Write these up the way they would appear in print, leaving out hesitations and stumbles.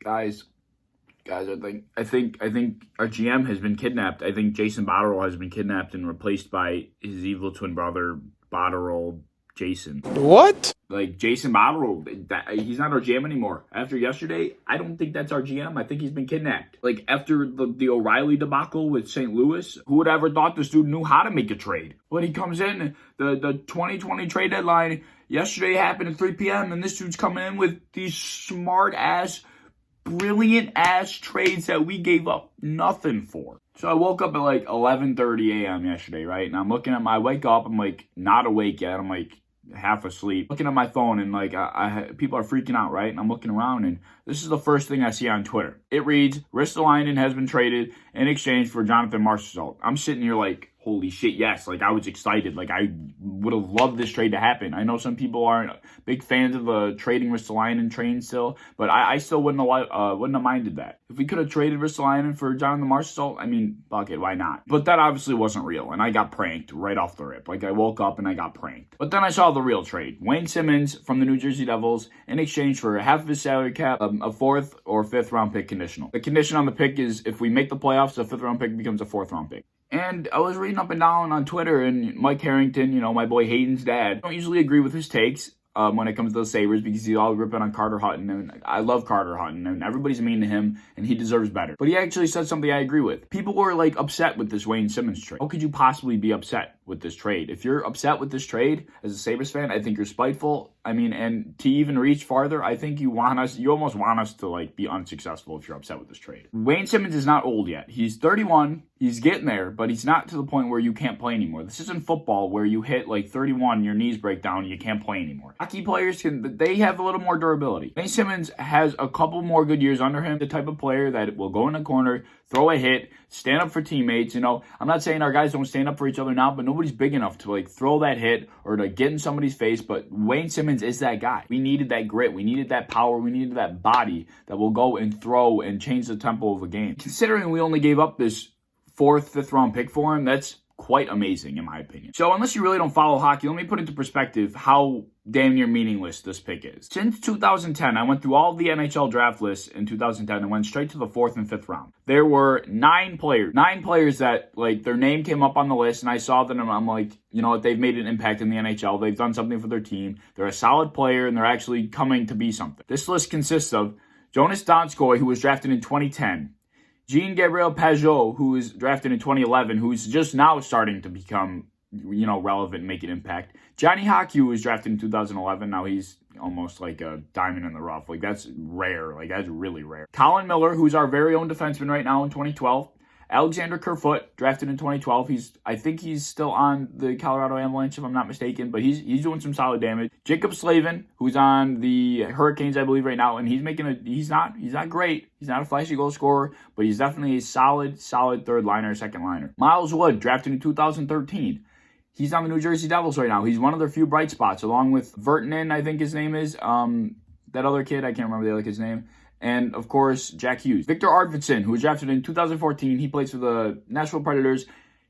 Guys, I think our GM has been kidnapped. I think Jason Botterill has been kidnapped and replaced by his evil twin brother, Botterill Jason. What? Like Jason Botterill, he's not our GM anymore. After yesterday, I don't think that's our GM. I think he's been kidnapped. Like after the O'Reilly debacle with St. Louis, who would ever thought this dude knew how to make a trade? When he comes in, the 2020 trade deadline yesterday happened at 3 p.m. and this dude's coming in with these smart ass, brilliant ass trades that we gave up nothing for. So I woke up at like 11:30 a.m. yesterday, right? And I'm looking at I wake up, I'm like not awake yet. I'm like half asleep, looking at my phone, and like people are freaking out, right? And I'm looking around, and this is the first thing I see on Twitter. It reads, Ristolainen has been traded in exchange for Jonathan Marchessault. I'm sitting here like, holy shit, yes. Like, I was excited. Like, I would have loved this trade to happen. I know some people aren't big fans of trading Ristolainen train still, but I still wouldn't have minded that. If we could have traded Ristolainen for Jonathan Marchessault, I mean, fuck it, why not? But that obviously wasn't real, and I got pranked right off the rip. Like, I woke up and I got pranked. But then I saw the real trade. Wayne Simmonds from the New Jersey Devils in exchange for half of his salary cap, a fourth or fifth round pick conditional. The condition on the pick is if we make the playoffs, the fifth round pick becomes a fourth round pick. And I was reading up and down on Twitter, and Mike Harrington, my boy Hayden's dad, I don't usually agree with his takes when it comes to the Sabres because he's all ripping on Carter Hutton. And I love Carter Hutton, and everybody's mean to him, and he deserves better. But he actually said something I agree with. People were, like, upset with this Wayne Simmonds trade. How could you possibly be upset with this trade? If you're upset with this trade as a Sabres fan, I think you're spiteful. I mean, and to even reach farther, I think you almost want us to, like, be unsuccessful if you're upset with this trade. Wayne Simmonds is not old yet. He's 31. He's getting there, but he's not to the point where you can't play anymore. This isn't football where you hit, like, 31, your knees break down, and you can't play anymore. Hockey players they have a little more durability. Wayne Simmonds has a couple more good years under him, the type of player that will go in the corner, throw a hit, stand up for teammates. I'm not saying our guys don't stand up for each other now, but nobody's big enough to like throw that hit or to get in somebody's face. But Wayne Simmonds is that guy. We needed that grit. We needed that power. We needed that body that will go and throw and change the tempo of a game. Considering we only gave up this fourth, fifth round pick for him, that's quite amazing in my opinion. So unless you really don't follow hockey, let me put into perspective how damn near meaningless this pick is. Since 2010, I went through all of the NHL draft lists in 2010 and went straight to the fourth and fifth round. There were nine players that like their name came up on the list, and I saw them and I'm like, they've made an impact in the NHL. They've done something for their team. They're a solid player and they're actually coming to be something. This list consists of Jonas Donskoy, who was drafted in 2010. Jean-Gabriel Pageau, who was drafted in 2011, who's just now starting to become, relevant and make an impact. Johnny Hockey, who was drafted in 2011. Now he's almost like a diamond in the rough. Like, that's rare. Like, that's really rare. Colin Miller, who's our very own defenseman right now in 2012. Alexander Kerfoot, drafted in 2012. I think he's still on the Colorado Avalanche, if I'm not mistaken, but he's doing some solid damage. Jacob Slavin, who's on the Hurricanes, I believe, right now, and he's not great. He's not a flashy goal scorer, but he's definitely a solid third liner, second liner. Miles Wood, drafted in 2013. He's on the New Jersey Devils right now. He's one of their few bright spots, along with Vertanen, I think his name is. That other kid, I can't remember the other kid's name. And, of course, Jack Hughes. Victor Arvidsson, who was drafted in 2014. He plays for the Nashville Predators.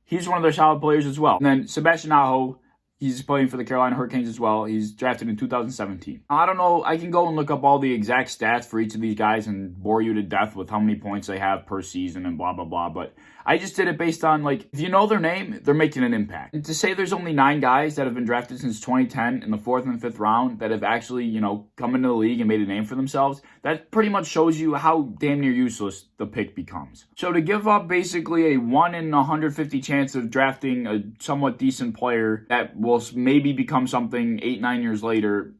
He's one of their solid players as well. And then Sebastian Aho, he's playing for the Carolina Hurricanes as well. He's drafted in 2017. I don't know. I can go and look up all the exact stats for each of these guys and bore you to death with how many points they have per season and blah, blah, blah. But I just did it based on, like, if you know their name, they're making an impact. And to say there's only 9 guys that have been drafted since 2010 in the 4th and 5th round that have actually, come into the league and made a name for themselves, that pretty much shows you how damn near useless the pick becomes. So to give up basically a 1 in 150 chance of drafting a somewhat decent player that will maybe become something 8-9 years later,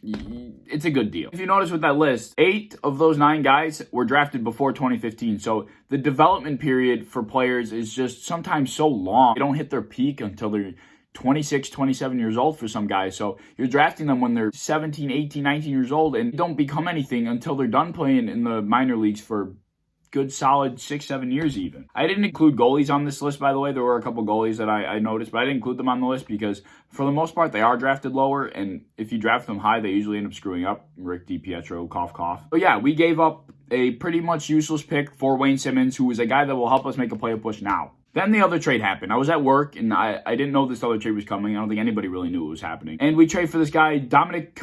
it's a good deal. If you notice with that list, 8 of those 9 guys were drafted before 2015. So the development period for players is just sometimes so long. They don't hit their peak until they're 26, 27 years old for some guys. So you're drafting them when they're 17, 18, 19 years old and don't become anything until they're done playing in the minor leagues for good solid 6-7 years even. I didn't include goalies on this list, by the way. There were a couple goalies that I noticed, but I didn't include them on the list because for the most part they are drafted lower, and if you draft them high, they usually end up screwing up. Rick DiPietro, cough cough. But yeah, we gave up a pretty much useless pick for Wayne Simmonds, who is a guy that will help us make a playoff push now. Then the other trade happened. I was at work, and I didn't know this other trade was coming. I don't think anybody really knew it was happening. And we trade for this guy, Dominic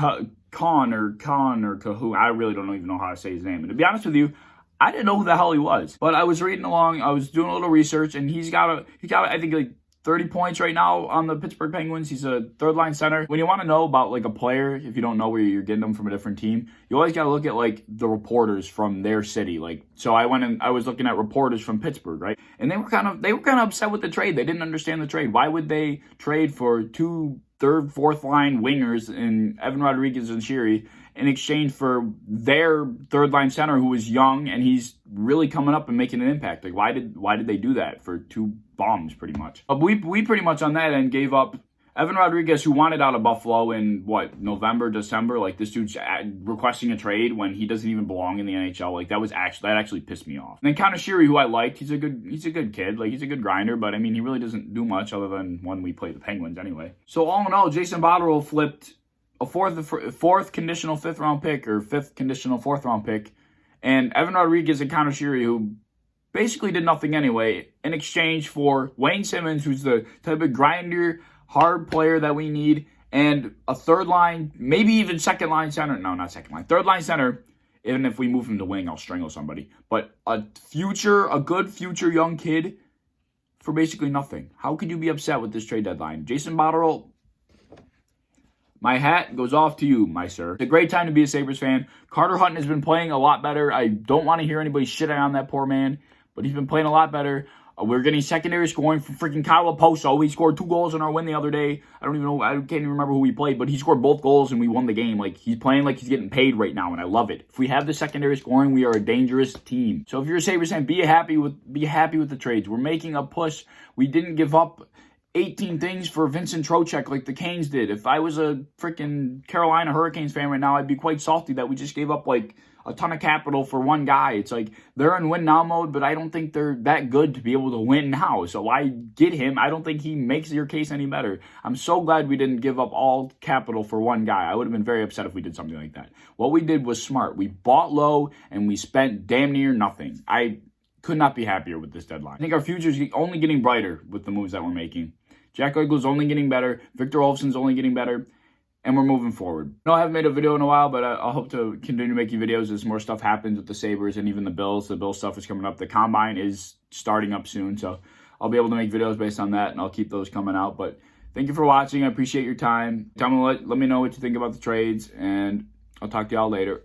Khan or Cahoon. I really don't even know how to say his name. And to be honest with you, I didn't know who the hell he was. But I was reading along, I was doing a little research, and he got I think like 30 points right now on the Pittsburgh Penguins. He's a third line center. When you want to know about like a player, if you don't know where you're getting them from a different team, you always got to look at like the reporters from their city. Like, so I went and I was looking at reporters from Pittsburgh, right? And they were kind of upset with the trade. They didn't understand the trade. Why would they trade for two third, fourth line wingers in Evan Rodriguez and Sheary in exchange for their third line center who is young and he's really coming up and making an impact? Like, why did they do that for two bombs, pretty much? But we pretty much on that end gave up Evan Rodriguez, who wanted out of Buffalo in November, December. Like, this dude's requesting a trade when he doesn't even belong in the NHL. Like, that actually pissed me off. And then Connor Sheary, who I liked, he's a good kid. Like, he's a good grinder, but I mean, he really doesn't do much other than when we play the Penguins anyway. So all in all, Jason Botterill flipped a fourth conditional fifth round pick or fifth conditional fourth round pick, and Evan Rodriguez and Connor Sheary, who basically did nothing anyway, in exchange for Wayne Simmons, who's the type of grinder, hard player that we need, and a third line, maybe even second line center. No, not second line. Third line center. Even if we move him to wing, I'll strangle somebody. But a good future young kid for basically nothing. How could you be upset with this trade deadline? Jason Botterill, my hat goes off to you, my sir. It's a great time to be a Sabres fan. Carter Hutton has been playing a lot better. I don't want to hear anybody shit on that poor man, but he's been playing a lot better. We're getting secondary scoring from freaking Kyle Oposo. He scored 2 goals in our win the other day. I don't even know. I can't even remember who he played, but he scored both goals and we won the game. Like, he's playing like he's getting paid right now, and I love it. If we have the secondary scoring, we are a dangerous team. So if you're a Sabres fan, be happy with the trades. We're making a push. We didn't give up 18 things for Vincent Trocheck like the Canes did. If I was a freaking Carolina Hurricanes fan right now, I'd be quite salty that we just gave up like a ton of capital for one guy. It's like they're in win now mode, but I don't think they're that good to be able to win now. So why get him? I don't think he makes your case any better. I'm so glad we didn't give up all capital for one guy. I would have been very upset if we did something like that. What we did was smart. We bought low and we spent damn near nothing. I could not be happier with this deadline. I think our future is only getting brighter with the moves that we're making. Jack Eichel's only getting better. Victor Olofsson's only getting better. And we're moving forward. No, I haven't made a video in a while, but I hope to continue making videos as more stuff happens with the Sabres and even the Bills. The Bills stuff is coming up. The Combine is starting up soon, so I'll be able to make videos based on that, and I'll keep those coming out. But thank you for watching. I appreciate your time. Let me know what you think about the trades, and I'll talk to y'all later.